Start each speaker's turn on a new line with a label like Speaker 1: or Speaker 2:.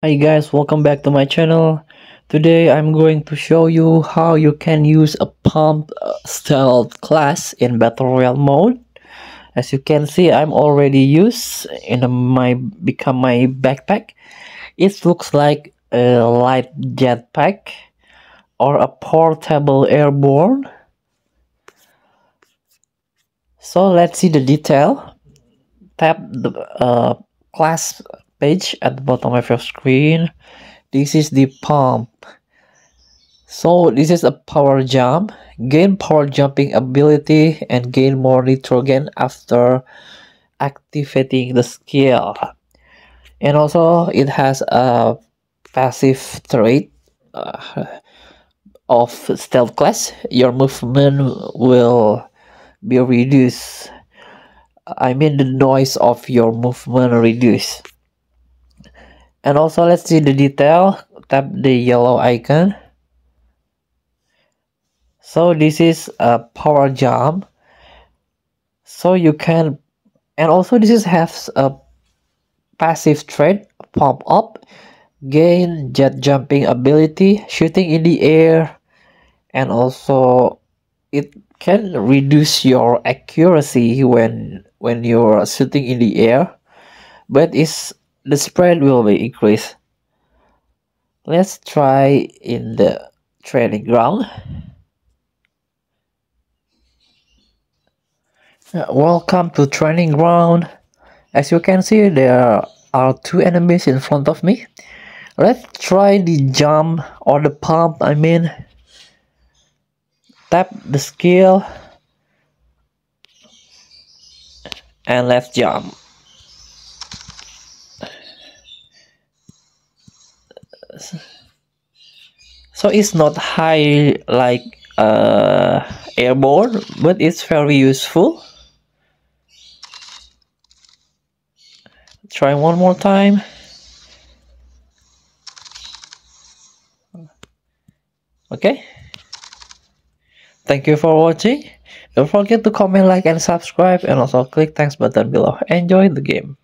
Speaker 1: Hi guys, welcome back to my channel. Today I'm going to show you how you can use a pump stealth class in Battle Royale mode. As you can see, I'm already used in my backpack. It looks like a light jetpack or a portable airborne. So let's see the detail. Tap the class page at the bottom of your screen. This is the pump. So this is a power jump. Gain power jumping ability and gain more nitrogen after activating the skill. And also it has a passive trait of stealth class. Your movement will be reduced. I mean the noise of your movement reduced. And also let's see the detail. Tap the yellow icon. So this is a power jump. So you can, and also this is has a passive trait, pump up, gain jet jumping ability, shooting in the air, and also it can reduce your accuracy when you're shooting in the air, but the spread will be increased. Let's try in the training ground. Welcome to training ground. As you can see, there are two enemies in front of me. Let's try the jump or the pump. Tap the skill and let's jump. So it's not high like airborne, but it's very useful. Try one more time. Okay. Thank you for watching. Don't forget to comment, like, and subscribe, and also click thanks button below. Enjoy the game.